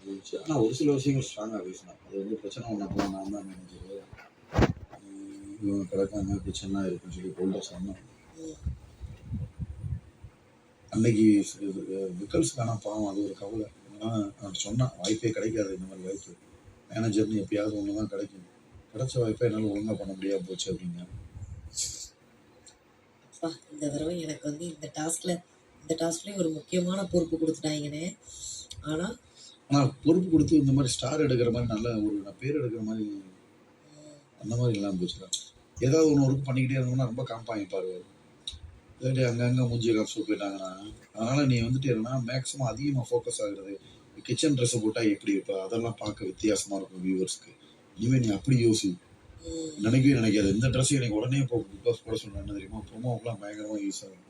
இருந்துச்சு. ஆனா ஒரு சில விஷயங்கள் ஸ்ட்ராங்கா பேசினான். அது வந்து பிரச்சனை ஒண்ணு நான் தான் மேனேஜரு. இவங்க கிடக்காங்க பிரச்சனை இருக்குன்னு சொல்லி போல்டா சொன்னான். அன்னைக்கு விக்கல்ஸ்க்கான பாவம் அது ஒரு கவலை. ஏன்னா நான் சொன்னான் வாய்ப்பே கிடைக்காது இந்த மாதிரி வாய்ப்பு. மேனேஜர்னு எப்பயாவது ஒன்று தான் கிடைக்கும். கிடைச்ச வாய்ப்பை என்னால் ஒழுங்காக பண்ண முடியாம போச்சு அப்படிங்க. இந்த தடவை எனக்கு வந்து இந்த டாஸ்க்லேயும் ஒரு முக்கியமான பொறுப்பு கொடுத்துட்டாங்கண்ணே. ஆனால் பொறுப்பு கொடுத்து இந்த மாதிரி ஸ்டார் எடுக்கிற மாதிரி நல்ல ஒரு பேர் எடுக்கிற மாதிரி அந்த மாதிரி இல்லாமல் போச்சுடா. ஏதாவது ஒன்று பண்ணிக்கிட்டே இருந்தோம்னா ரொம்ப காம்பாங்கிப்பாரு. இல்லாட்டி அங்கங்கே மூஞ்சி காசு போயிட்டாங்கன்னா அதனால் நீ வந்துட்டு என்னன்னா மேக்ஸிமம் அதிகமாக ஃபோக்கஸ் ஆகுறது கிச்சன் ட்ரெஸ்ஸை போட்டால் எப்படி இருப்ப அதெல்லாம் பார்க்க வித்தியாசமாக இருக்கும் வியூவர்ஸ்க்கு. இனிமேல் நீ அப்படி யோசி. நினைக்கவே நினைக்காது. இந்த ட்ரெஸ் எனக்கு உடனே பிக் பாஸ் போட சொன்னேன். என்ன தெரியுமா, ப்ரோமோக்கெல்லாம் பயங்கரமாக யூஸ் ஆகும்.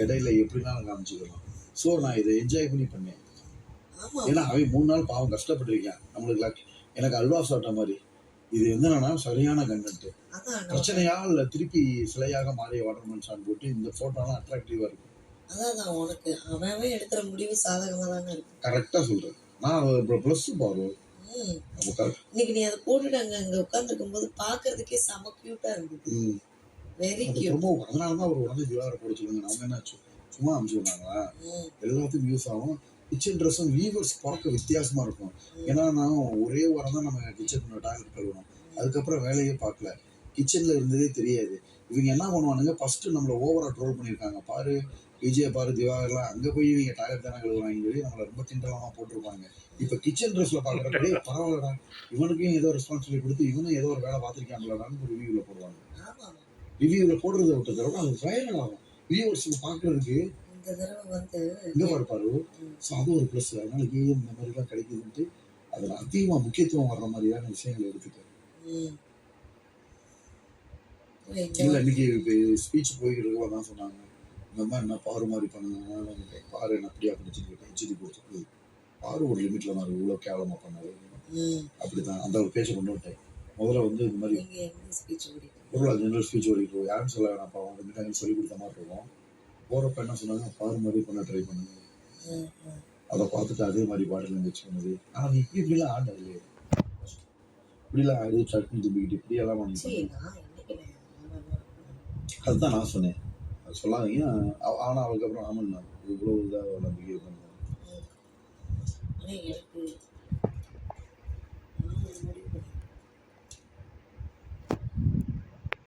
இடையில எப்படினாலும் காமிச்சிக்கலாம். ஸோ நான் இதை என்ஜாய் பண்ணி பண்ணேன். ஏன்னா அவன் 3 நாள் பாவம் கஷ்டப்பட்டிருக்கேன். நம்மளுக்கு எனக்கு அல்வா சாப்பிட்ட மாதிரி. இது என்னன்னா சரியான கண்டென்ட். பிரச்சனையா இல்லை திருப்பி சிலையாக மாறிய வாட்டர்மேன் ஷாட் போட்டு இந்த ஃபோட்டோலாம் அட்ராக்டிவாக இருக்கும். அதான் உனக்கு அவன் எடுக்கிற முடிவு சாதகமாக தானே இருக்கு. கரெக்டாக சொல்கிறேன். நான் ப்ளஸ் பாரு. இன்னைக்கு நீ அதை போட்டுட்டு அங்கே உட்காந்துருக்கும் போது பார்க்கறதுக்கே செம க்யூட்டாக இருந்தது. Very cute. அதனாலதான் அவர் உடனே ஜுவார போட சொல்லுங்க. அவங்க என்ன சும்மா அனுப்பிச்சுருந்தாங்களா? எல்லாத்துக்கும் யூஸ் ஆகும். கிச்சன் ட்ரெஸ்ஸும் வீவர்ஸ் பார்க்க வித்தியாசமா இருக்கும். ஏன்னா நான் ஒரே வாரம் தான் நம்ம கிச்சன் டாய்லெட் கழுவணும். அதுக்கப்புறம் வேலையே பார்க்கல. கிச்சன்ல இருந்ததே தெரியாது. இவங்க என்ன பண்ணுவானுங்க, ஃபர்ஸ்ட் நம்மளை ஓவரா ட்ரோல் பண்ணியிருக்காங்க. பாரு விஜய பாரு திவாகர்லாம் அங்கே போய் இவங்க டாய்லெட் தானே கழுவுறாங்க சொல்லி நம்மளை ரொம்ப கிண்டலமாக போட்டிருப்பாங்க. இப்போ கிச்சன் ட்ரெஸ்ல பார்க்குறப்பே பரவாயில்லடா, இவனுக்கும் ஏதோ ரெஸ்பான்சிபிலிட்டி கொடுத்து இவனும் ஏதோ ஒரு வேலை பார்த்துருக்காங்களான்னு ஒரு ரிவ்யூவில் போடுவாங்க. ரிவ்யூவில் போடுறத விட்டதோட அது வைரல் ஆகும். வியூவர்ஸுக்கு பார்க்குறதுக்கு இங்கே பார்ப்பாரு. ஸோ அது ஒரு ப்ளஸ். அதனால கேம் இந்த மாதிரிலாம் கிடைக்குதுன்ட்டு அதில் அதிகமாக முக்கியத்துவம் வர்ற மாதிரியான விஷயங்களை எடுத்துட்டேன். இல்லை இன்னைக்கு இப்போ ஸ்பீச் போய்கிறதுக்கு தான் சொன்னாங்க. இந்த மாதிரி என்ன பாரு மாதிரி பண்ணுங்க, பாரு என்ன அப்படியா பிடிச்சிருக்கேன் ஹெச்டி போட்டு பாரு ஒரு லிமிட்ல நான் இவ்வளோ கேவலமாக பண்ணாரு. அப்படிதான் அந்த ஒரு பேச்சை கொண்டு விட்டேன். முதல்ல வந்து இந்த மாதிரி ஒரு ஜெனரல் ஸ்பீச் ஓடிட்டு யாரும் சொல்ல வேணாப்பா அவங்க சொல்லி கொடுத்த மாதிரி இருக்கும். போகிறப்ப என்ன சொன்னாங்க, பாரு மாதிரி பண்ண ட்ரை பண்ணுங்க. அதை பார்த்துட்டு அதே மாதிரி பாட்டில் வச்சு பண்ணுது. ஆனால் நீ இப்படிலாம் ஆண்டது இல்லையே, இப்படிலாம் ஆடு சட்னி துப்பிக்கிட்டு இப்படியெல்லாம் பண்ணி அதுதான் நான் சொன்னேன். அது சொல்லாதீங்க. ஆனால் அதுக்கப்புறம் ஆமாம் நான் இவ்வளோ இதாக பிஹேவ் பண்ணேன்.